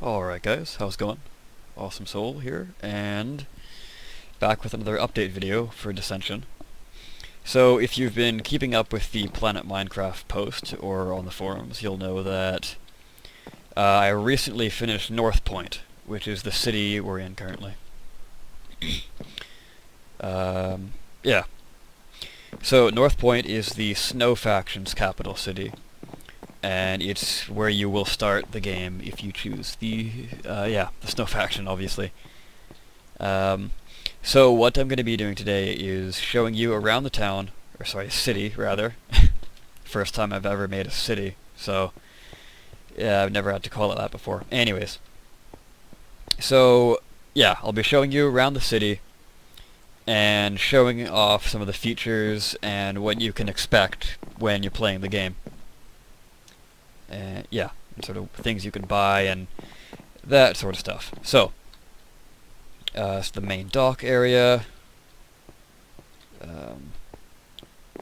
Alright guys, how's it going? Awesome Soul here, and back with another update video for Dissension. So if you've been keeping up with the Planet Minecraft post, or on the forums, you'll know that I recently finished Northpoint, which is the city we're in currently. Yeah. So Northpoint is the Snow Faction's capital city, and it's where you will start the game if you choose the Snow Faction, obviously. So what I'm going to be doing today is showing you around the town, or sorry, city, rather. First time I've ever made a city, so yeah, I've never had to call it that before. Anyways, so yeah, I'll be showing you around the city, and showing off some of the features and what you can expect when you're playing the game. And sort of things you can buy and that sort of stuff. So, it's the main dock area.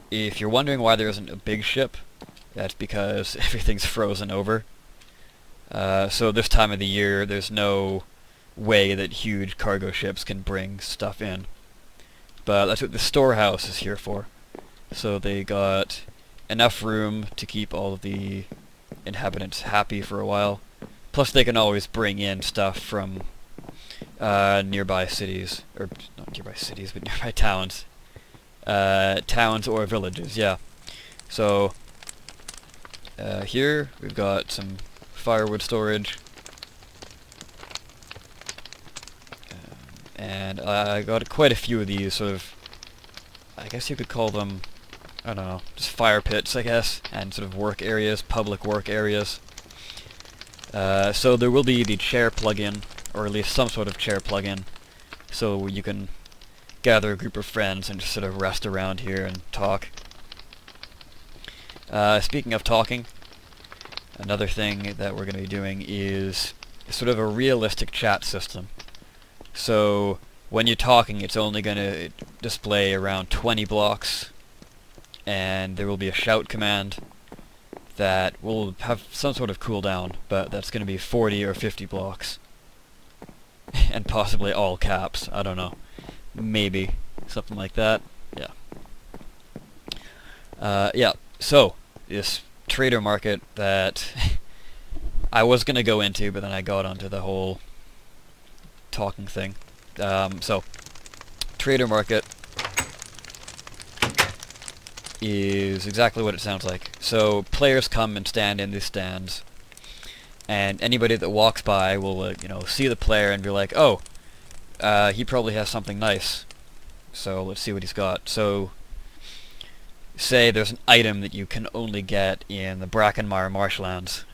If you're wondering why there isn't a big ship, that's because everything's frozen over. So this time of the year, there's no way that huge cargo ships can bring stuff in. But that's what the storehouse is here for. So they got enough room to keep all of the inhabitants happy for a while. Plus they can always bring in stuff from nearby cities, or not nearby cities, but nearby towns. Towns or villages, yeah. So here we've got some firewood storage. And I got quite a few of these sort of, I guess you could call them, I don't know, just fire pits, I guess, and sort of work areas, public work areas. So there will be the chair plugin, or at least some sort of chair plugin, so you can gather a group of friends and just sort of rest around here and talk. Speaking of talking, another thing that we're going to be doing is sort of a realistic chat system. So when you're talking, it's only going to display around 20 blocks, and there will be a shout command that will have some sort of cooldown, but that's going to be 40 or 50 blocks. And possibly all caps, I don't know. Maybe. Something like that. Yeah. So, this trader market that I was going to go into, but then I got onto the whole talking thing. So, trader market is exactly what it sounds like. So players come and stand in these stands, and anybody that walks by will see the player and be like, oh, he probably has something nice, so let's see what he's got. So say there's an item that you can only get in the Brackenmire marshlands.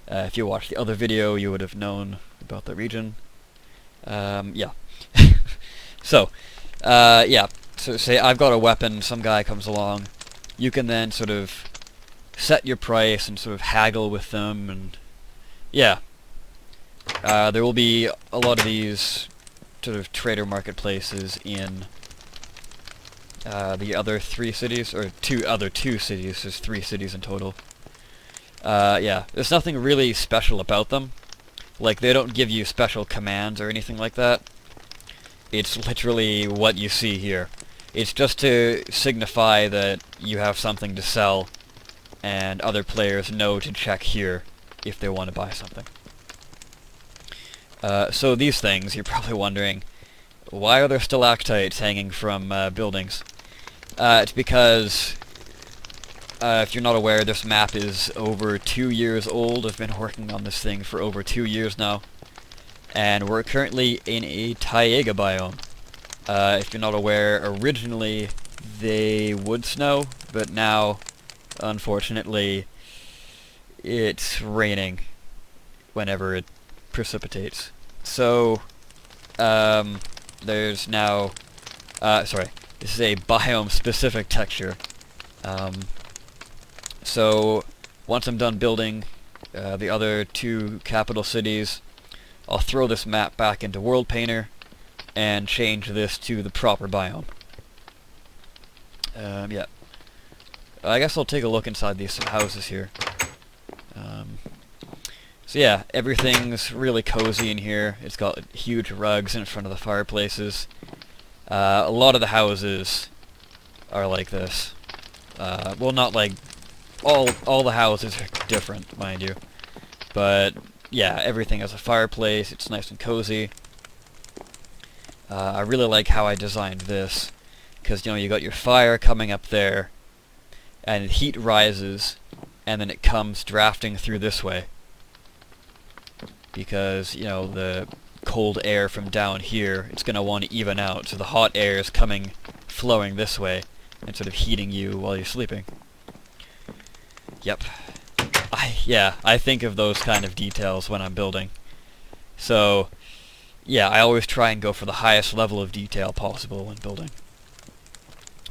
If you watched the other video, you would have known about the region. Yeah. So say I've got a weapon, some guy comes along, you can then sort of set your price and sort of haggle with them, and yeah. There will be a lot of these sort of trader marketplaces in the other 3 cities, or two cities, there's 3 cities in total. Yeah, there's nothing really special about them. Like, they don't give you special commands or anything like that. It's literally what you see here. It's just to signify that you have something to sell, and other players know to check here if they want to buy something. So these things, you're probably wondering, why are there stalactites hanging from buildings? It's because, if you're not aware, this map is over 2 years old. I've been working on this thing for over 2 years now. And we're currently in a taiga biome. If you're not aware, originally they would snow, but now, unfortunately, it's raining whenever it precipitates. So, there's now, this is a biome-specific texture. So, once I'm done building the other 2 capital cities, I'll throw this map back into World Painter and change this to the proper biome. Yeah. I guess I'll take a look inside these houses here. So yeah, everything's really cozy in here. It's got huge rugs in front of the fireplaces. A lot of the houses are like this. Well, not like all the houses are different, mind you. But yeah, everything has a fireplace. It's nice and cozy. I really like how I designed this, because you got your fire coming up there, and heat rises, and then it comes drafting through this way. Because the cold air from down here, it's going to want to even out, so the hot air is flowing this way, and sort of heating you while you're sleeping. Yep. I think of those kind of details when I'm building. So, yeah, I always try and go for the highest level of detail possible when building.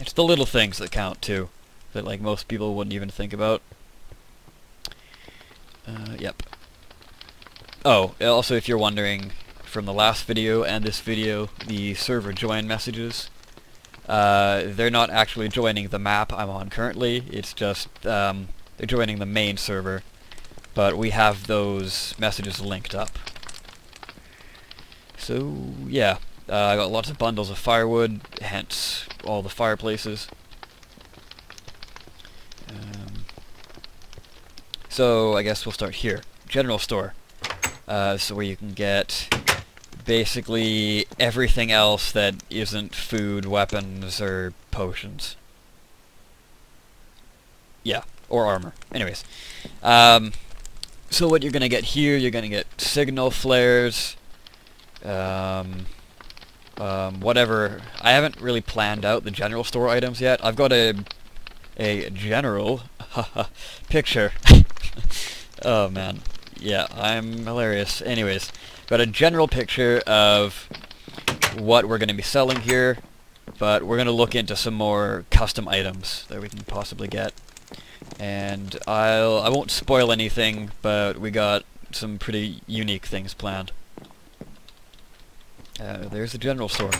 It's the little things that count, too, that like most people wouldn't even think about. Yep. Oh, also if you're wondering, from the last video and this video, the server join messages, they're not actually joining the map I'm on currently, it's just, they're joining the main server, but we have those messages linked up. So, yeah, I got lots of bundles of firewood, hence all the fireplaces. So, I guess we'll start here. General store. So where you can get basically everything else that isn't food, weapons, or potions. Yeah, or armor. Anyways. So what you're gonna get here, you're gonna get signal flares, whatever. I haven't really planned out the general store items yet. I've got a general picture. Oh man, yeah, I'm hilarious. Anyways, got a general picture of what we're going to be selling here, but we're going to look into some more custom items that we can possibly get. And I won't spoil anything, but we got some pretty unique things planned. There's the general store.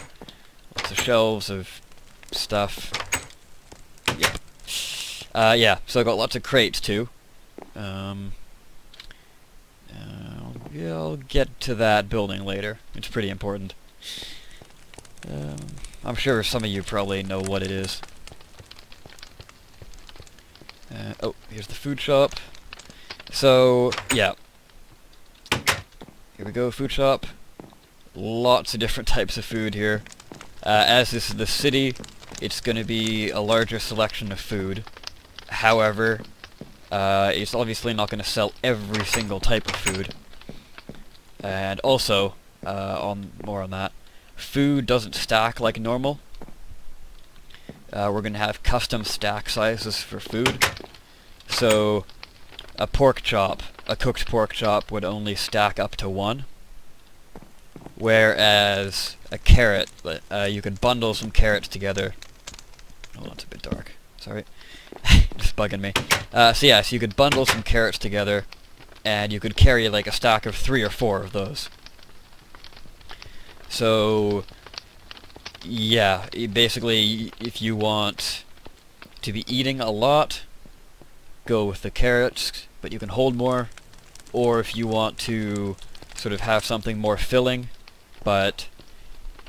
Lots of shelves of stuff. Yep. Yeah, so I got lots of crates too. Yeah, I'll get to that building later. It's pretty important. I'm sure some of you probably know what it is. Oh, here's the food shop. So, yeah. Here we go, food shop. Lots of different types of food here. As this is the city, it's going to be a larger selection of food. However, it's obviously not going to sell every single type of food. And also, more on that, food doesn't stack like normal. We're going to have custom stack sizes for food. So, a cooked pork chop would only stack up to 1. Whereas a carrot, you could bundle some carrots together. Oh, that's a bit dark. Sorry. Just bugging me. So you could bundle some carrots together, and you could carry like a stack of 3 or 4 of those. So, yeah, basically, if you want to be eating a lot, go with the carrots, but you can hold more. Or if you want to sort of have something more filling, but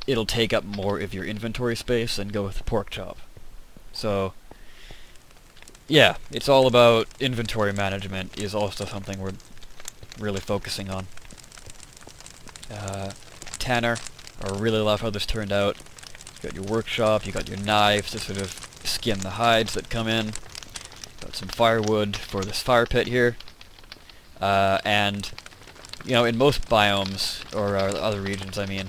it'll take up more of your inventory space, then go with the pork chop. So, yeah, it's all about inventory management is also something we're really focusing on. Tanner, I really love how this turned out. You got your workshop, you got your knives to sort of skin the hides that come in. Got some firewood for this fire pit here. And, in most biomes, or other regions, I mean,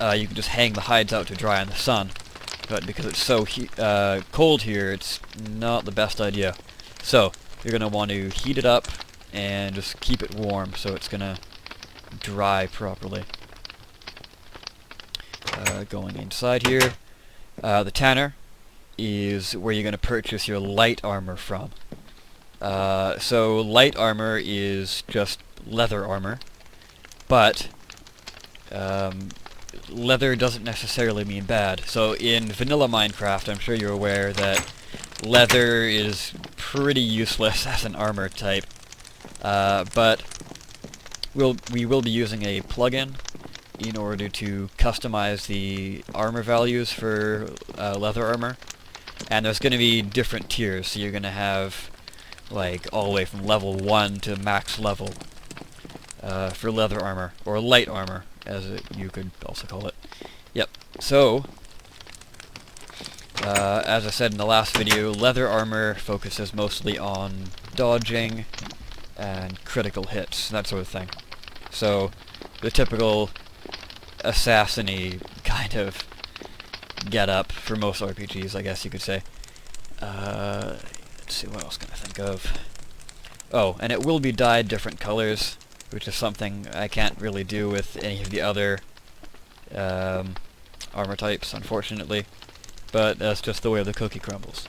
you can just hang the hides out to dry in the sun. But because it's so cold here, it's not the best idea. So, you're going to want to heat it up and just keep it warm so it's going to dry properly. Going inside here, the tanner is where you're going to purchase your light armor from. So light armor is just leather armor, but leather doesn't necessarily mean bad. So in vanilla Minecraft, I'm sure you're aware that leather is pretty useless as an armor type. But we will be using a plugin in order to customize the armor values for leather armor. And there's going to be different tiers, so you're going to have like all the way from level 1 to max level for leather armor, or light armor, as you could also call it. Yep, so as I said in the last video, leather armor focuses mostly on dodging and critical hits, that sort of thing. So the typical assassin-y kind of get-up for most RPGs, I guess you could say. Let's see, what else can I think of? Oh, and it will be dyed different colors, which is something I can't really do with any of the other armor types, unfortunately. But that's just the way the cookie crumbles,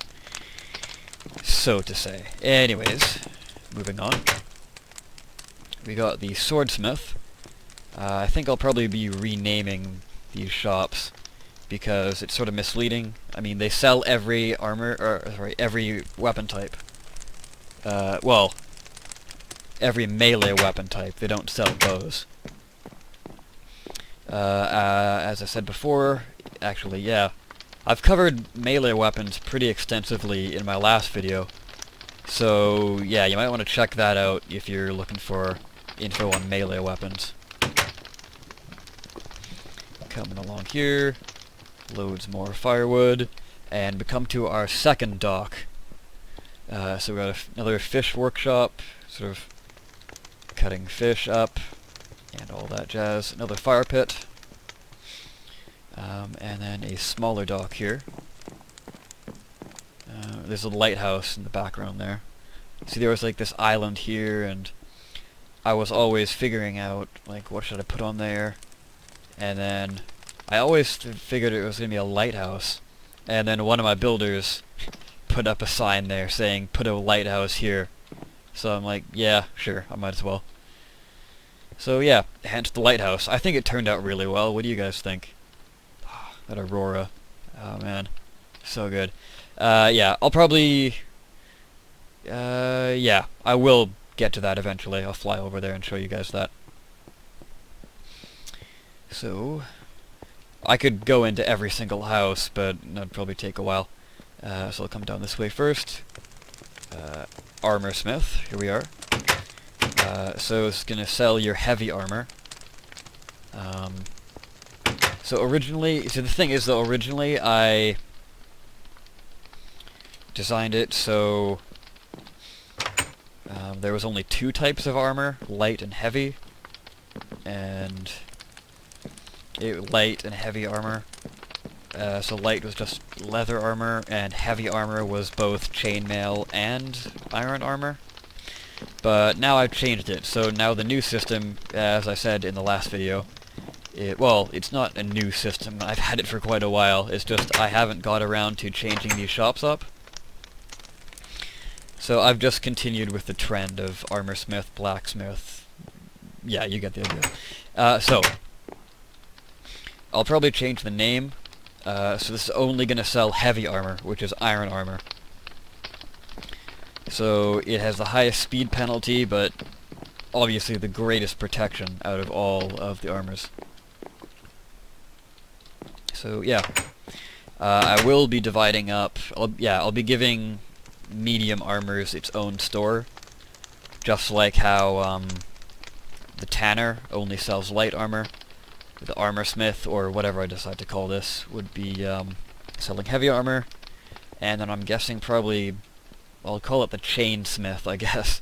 so to say. Anyways, moving on. We got the swordsmith. I think I'll probably be renaming these shops because it's sort of misleading. I mean, they sell every every weapon type. Well, every melee weapon type. They don't sell bows. As I said before, actually, yeah, I've covered melee weapons pretty extensively in my last video. So, yeah, you might want to check that out if you're looking for info on melee weapons. Coming along here, loads more firewood, and we come to our second dock. So we got another fish workshop, sort of cutting fish up, and all that jazz. Another fire pit, and then a smaller dock here. There's a lighthouse in the background there. See, there was like this island here, and I was always figuring out, like, what should I put on there? And then I always figured it was going to be a lighthouse. And then one of my builders put up a sign there saying, put a lighthouse here. So I'm like, yeah, sure, I might as well. So yeah, hence the lighthouse. I think it turned out really well. What do you guys think? Oh, that aurora. Oh man, so good. Yeah, I'll probably... yeah, I will get to that eventually. I'll fly over there and show you guys that. So, I could go into every single house, but that'd probably take a while. So I'll come down this way first. Armor smith, here we are. So it's gonna sell your heavy armor. So the thing is though, originally I designed it so there was only two types of armor, light and heavy, and light and heavy armor. So light was just leather armor, and heavy armor was both chainmail and iron armor. But now I've changed it, so now the new system, as I said in the last video, well, it's not a new system, I've had it for quite a while, it's just I haven't got around to changing these shops up. So I've just continued with the trend of armor smith, blacksmith, yeah, you get the idea. So, I'll probably change the name, so this is only going to sell heavy armor, which is iron armor. So it has the highest speed penalty, but obviously the greatest protection out of all of the armors. So yeah, I will be dividing up, I'll be giving medium armors its own store, just like how the tanner only sells light armor. The armor smith, or whatever I decide to call this, would be selling heavy armor, and then I'm guessing probably, I'll call it the chainsmith, I guess,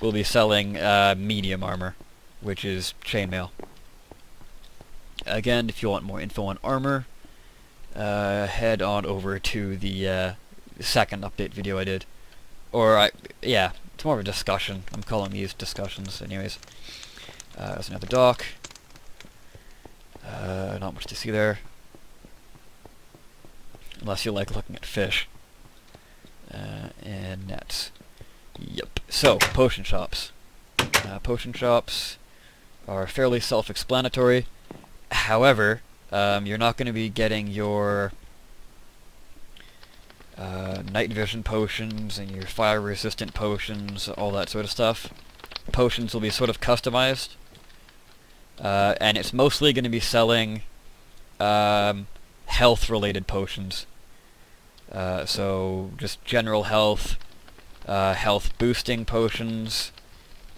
will be selling medium armor, which is chainmail. Again, if you want more info on armor, head on over to the second update video I did. Or, yeah, it's more of a discussion. I'm calling these discussions anyways. There's another dock. Not much to see there. Unless you like looking at fish. And nets. Yep. So, potion shops. Potion shops are fairly self-explanatory. However, you're not going to be getting your night vision potions and your fire-resistant potions, all that sort of stuff. potions will be sort of customized, and it's mostly going to be selling health-related potions. So just general health, health-boosting potions,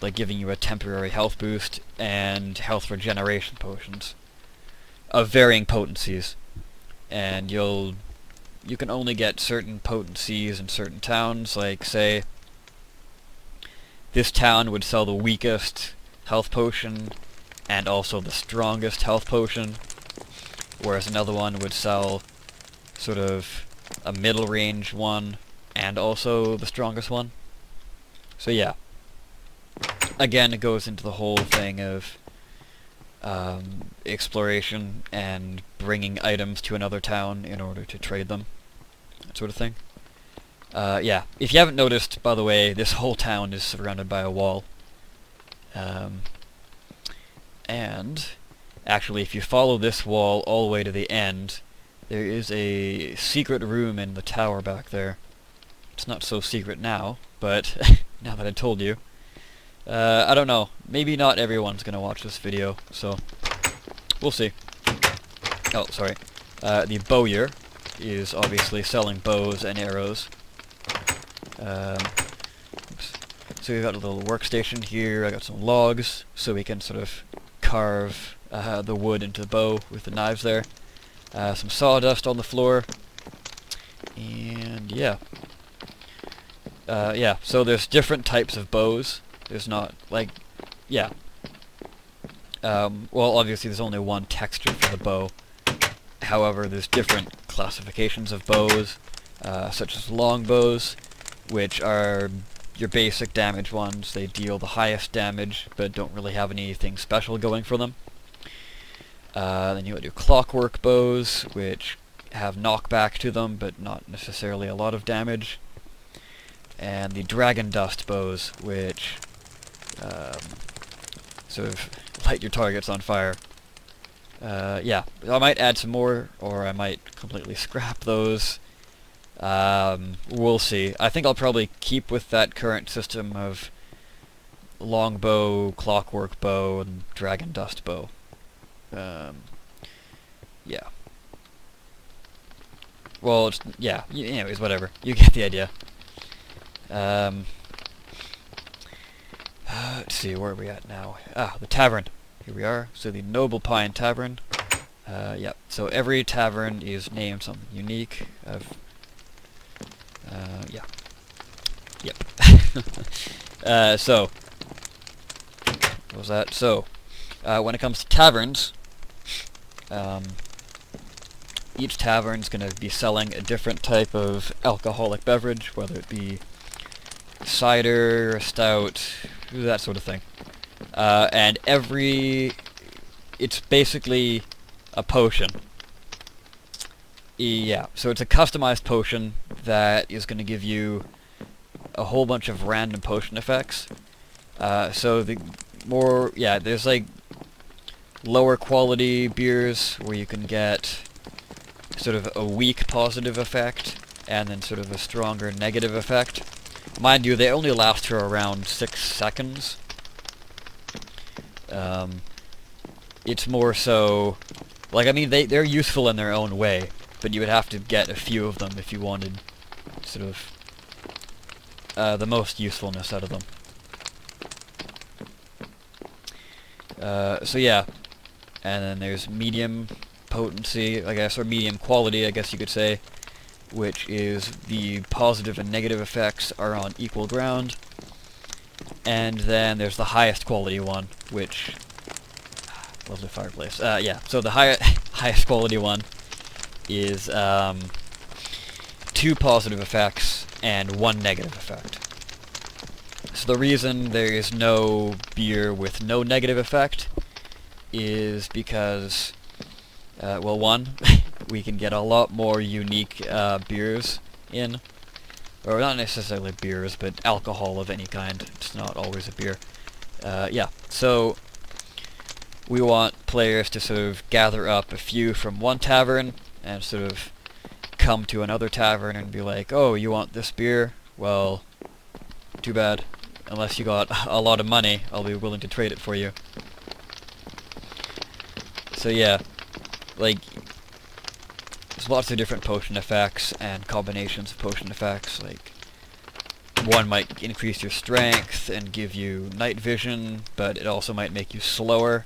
like giving you a temporary health boost, and health regeneration potions of varying potencies. And you can only get certain potencies in certain towns, like say this town would sell the weakest health potion and also the strongest health potion, whereas another one would sell sort of a middle range one and also the strongest one. So yeah, again, it goes into the whole thing of exploration and bringing items to another town in order to trade them, that sort of thing. Yeah, if you haven't noticed, by the way, this whole town is surrounded by a wall. And actually, if you follow this wall all the way to the end, there is a secret room in the tower back there. It's not so secret now, but now that I told you. I don't know, maybe not everyone's gonna watch this video, so we'll see. Oh, sorry. The bowyer is obviously selling bows and arrows. Oops. So we've got a little workstation here. I got some logs, so we can sort of carve the wood into the bow with the knives there. Some sawdust on the floor, and yeah. Yeah, so there's different types of bows. There's not, like, yeah. Well, obviously there's only one texture for the bow. However, there's different classifications of bows, such as long bows, which are your basic damage ones. They deal the highest damage, but don't really have anything special going for them. Then you do clockwork bows, which have knockback to them, but not necessarily a lot of damage. And the dragon dust bows, which sort of light your targets on fire. Yeah, I might add some more, or I might completely scrap those. We'll see. I think I'll probably keep with that current system of longbow, clockwork bow, and dragon dust bow. Yeah. Well, it's, yeah, anyways, whatever. You get the idea. Let's see, where are we at now? Ah, the tavern. Here we are. So the Noble Pine Tavern. Yep. So every tavern is named something unique. Yeah. Yep. So, what was that? So, when it comes to taverns, each tavern's going to be selling a different type of alcoholic beverage, whether it be cider, a stout, that sort of thing. And it's basically a potion. Yeah, so it's a customized potion that is going to give you a whole bunch of random potion effects. So there's like lower quality beers where you can get sort of a weak positive effect and then sort of a stronger negative effect. Mind you, they only last for around 6 seconds. It's more so, like, I mean, they're useful in their own way, but you would have to get a few of them if you wanted sort of the most usefulness out of them. So yeah, and then there's medium potency, I guess, or medium quality, I guess you could say, which is the positive and negative effects are on equal ground. And then there's the highest quality one, which... lovely fireplace. Yeah, so the highest quality one is 2 positive effects and 1 negative effect. So the reason there is no beer with no negative effect is because, well, one, we can get a lot more unique beers in. Or not necessarily beers, but alcohol of any kind. It's not always a beer. Yeah, so we want players to sort of gather up a few from one tavern and sort of come to another tavern and be like, oh, you want this beer? Well, too bad. unless you got a lot of money, I'll be willing to trade it for you. So yeah, like, there's lots of different potion effects and combinations of potion effects. Like, one might increase your strength and give you night vision, but it also might make you slower.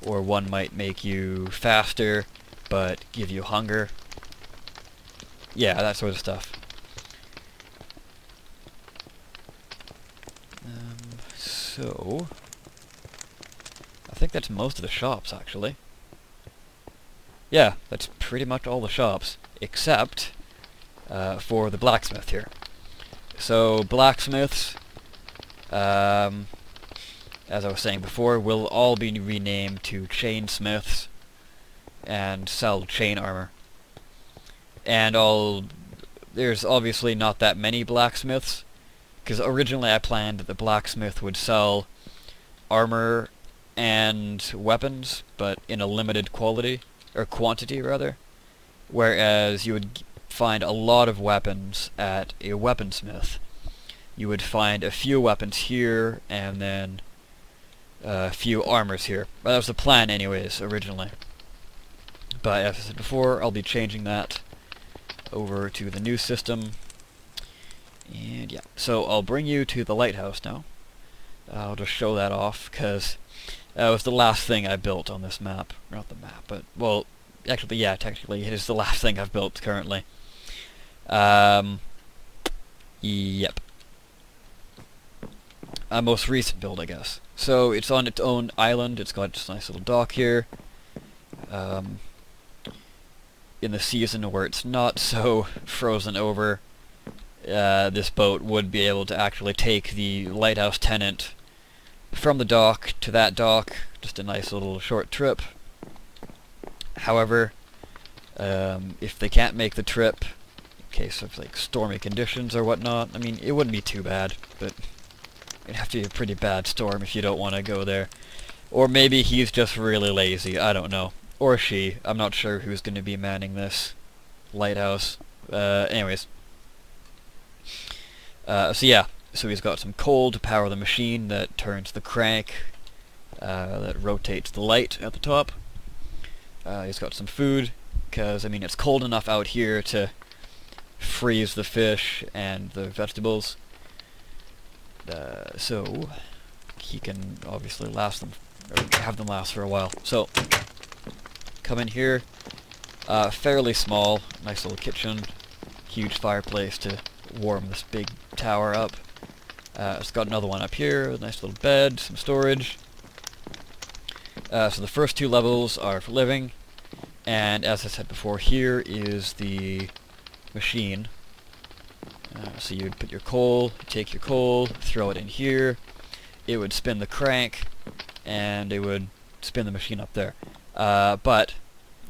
Or one might make you faster, but give you hunger. Yeah, that sort of stuff. So, I think that's most of the shops, actually. Yeah, that's pretty much all the shops, except for the blacksmith here. So, blacksmiths, as I was saying before, will all be renamed to chainsmiths and sell chain armor. And there's obviously not that many blacksmiths, because originally I planned that the blacksmith would sell armor and weapons, but in a limited quantity, rather. Whereas you would find a lot of weapons at a weaponsmith. You would find a few weapons here, and then a few armors here. Well, that was the plan anyways, originally. But as I said before, I'll be changing that over to the new system. And yeah, so I'll bring you to the lighthouse now. I'll just show that off, because that was the last thing I built on this map. Not the map, but, well, actually, yeah, technically it is the last thing I've built currently. Yep. A most recent build, I guess. So, it's on its own island. It's got this nice little dock here. In the season where it's not so frozen over, this boat would be able to actually take the lighthouse tenant from the dock to that dock. Just a nice little short trip. However, if they can't make the trip, in case of like stormy conditions or whatnot, I mean, it wouldn't be too bad, but it'd have to be a pretty bad storm if you don't want to go there. Or maybe he's just really lazy, I don't know. Or she, I'm not sure who's going to be manning this lighthouse. Anyways. So yeah, so he's got some coal to power the machine that turns the crank, that rotates the light at the top. He's got some food, because, I mean, it's cold enough out here to freeze the fish and the vegetables. So, he can obviously last them, or have them last for a while. So, come in here, fairly small, nice little kitchen, huge fireplace to warm this big tower up. It's got another one up here, a nice little bed, some storage. So the first two levels are for living, and as I said before, here is the machine. So you would put your coal, take your coal, throw it in here, it would spin the crank, and it would spin the machine up there. But,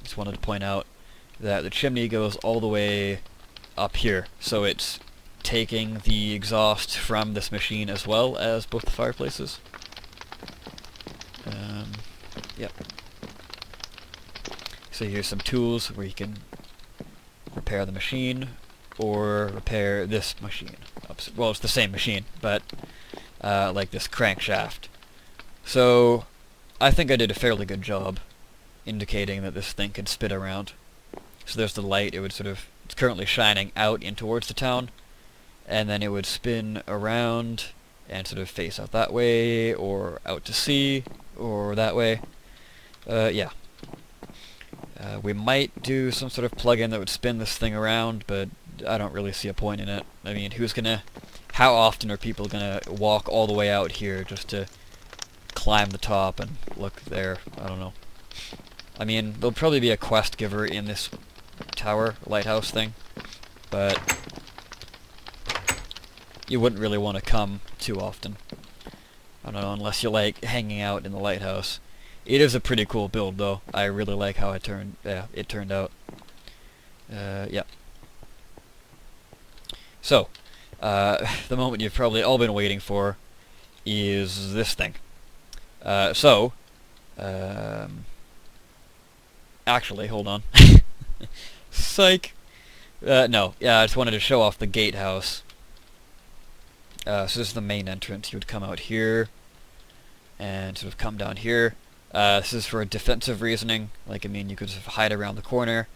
just wanted to point out that the chimney goes all the way up here, so it's taking the exhaust from this machine as well as both the fireplaces. Yep. So here's some tools where you can repair the machine, or repair this machine. Well, it's the same machine, but like this crankshaft. So, I think I did a fairly good job indicating that this thing can spin around. So there's the light, it would sort of, it's currently shining out in towards the town, and then it would spin around and sort of face out that way, or out to sea, or that way. Yeah. We might do some sort of plugin that would spin this thing around, but I don't really see a point in it. I mean, how often are people gonna walk all the way out here just to climb the top and look there? I don't know. I mean, there'll probably be a quest giver in this tower, lighthouse thing, but you wouldn't really want to come too often. I don't know, unless you like hanging out in the lighthouse. It is a pretty cool build, though. I really like how it turned out. Yeah. So, the moment you've probably all been waiting for is this thing. Actually, hold on. Psych! No, yeah, I just wanted to show off the gatehouse. So this is the main entrance. You would come out here and sort of come down here. This is for a defensive reasoning. Like, I mean, you could sort of hide around the corner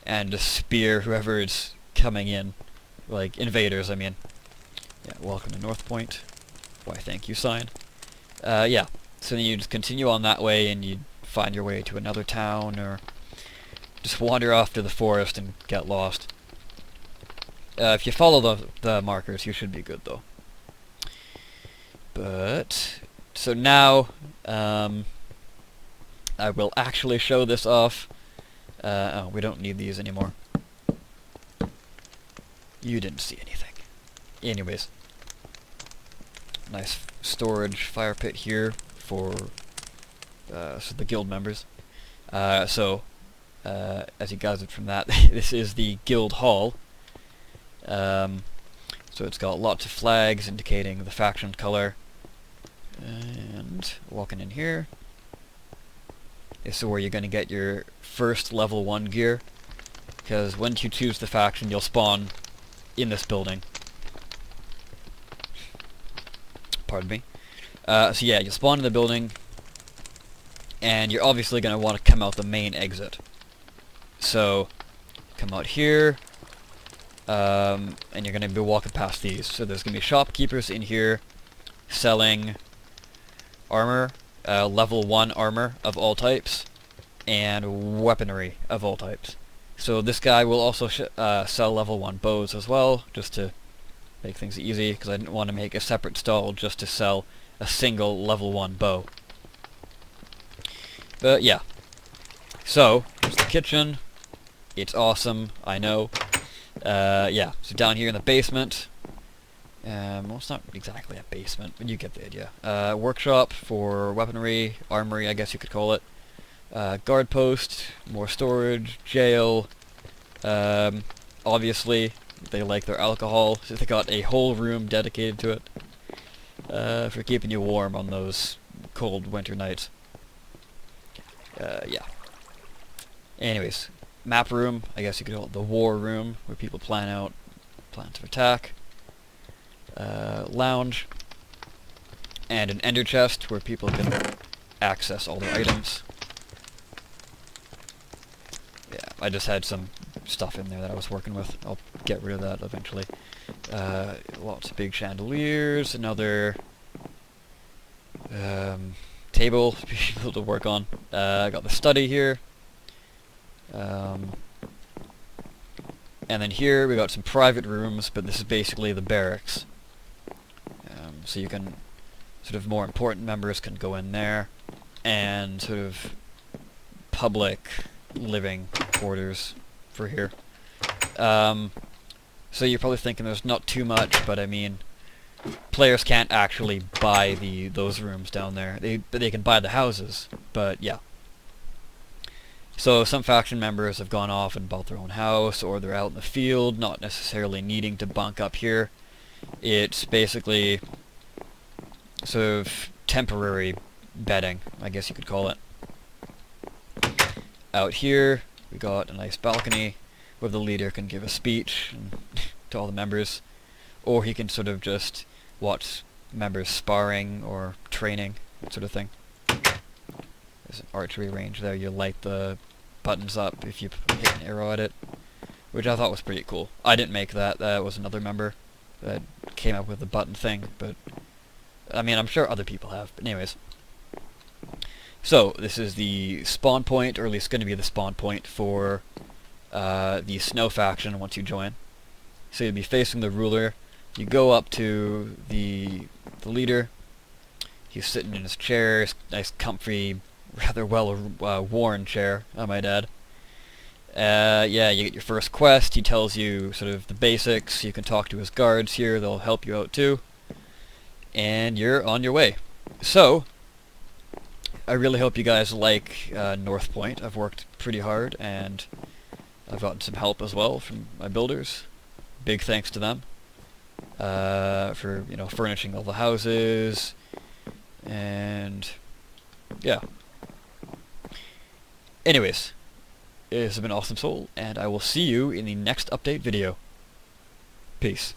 and just spear whoever is coming in. Like, invaders, I mean. Yeah, welcome to Northpoint. Why, thank you sign. Yeah, so then you just continue on that way and you find your way to another town, or just wander off to the forest and get lost. If you follow the markers, you should be good, though. But, so now, I will actually show this off. Oh, we don't need these anymore. You didn't see anything. Anyways. Nice storage fire pit here for so the guild members. As you gathered from that, this is the guild hall. So it's got lots of flags indicating the faction color. And walking in here, this is where you're going to get your first level 1 gear, because once you choose the faction, you'll spawn in this building. Pardon me. So yeah, you'll spawn in the building, and you're obviously going to want to come out the main exit. So, come out here, and you're going to be walking past these. So there's going to be shopkeepers in here selling armor, level 1 armor of all types, and weaponry of all types. So this guy will also sell level 1 bows as well, just to make things easy, because I didn't want to make a separate stall just to sell a single level 1 bow. But yeah. So, here's the kitchen. It's awesome, I know. Yeah, so down here in the basement, well, it's not exactly a basement, but you get the idea. Workshop for weaponry, armory, I guess you could call it. Guard post, more storage, jail. Obviously, they like their alcohol, so they got a whole room dedicated to it. For keeping you warm on those cold winter nights. Yeah. Anyways, map room, I guess you could call it the war room, where people plan out plans of attack. Lounge, and an ender chest where people can access all their items. Yeah, I just had some stuff in there that I was working with. I'll get rid of that eventually. Lots of big chandeliers, another table for people to work on. I got the study here. And then here we got some private rooms, but this is basically the barracks. So you can, sort of more important members can go in there, and sort of public living quarters for here. So you're probably thinking there's not too much, but I mean, players can't actually buy those rooms down there. They can buy the houses, but yeah. So some faction members have gone off and bought their own house, or they're out in the field, not necessarily needing to bunk up here. It's basically sort of temporary bedding, I guess you could call it. Out here, we got a nice balcony where the leader can give a speech to all the members, or he can sort of just watch members sparring or training, that sort of thing. There's an archery range there. You light the buttons up if you hit an arrow at it, which I thought was pretty cool. I didn't make that. That was another member that came up with the button thing, but I mean, I'm sure other people have. But anyways. So, this is the spawn point, or at least going to be the spawn point for the Snow faction once you join. So you'll be facing the ruler. You go up to the leader. He's sitting in his chair, nice comfy, rather well worn chair, I might add. Yeah, you get your first quest. He tells you sort of the basics. You can talk to his guards here. They'll help you out too. And you're on your way. So, I really hope you guys like Northpoint. I've worked pretty hard, and I've gotten some help as well from my builders. Big thanks to them for, you know, furnishing all the houses, and yeah. Anyways, this has been Awesome Soul, and I will see you in the next update video. Peace.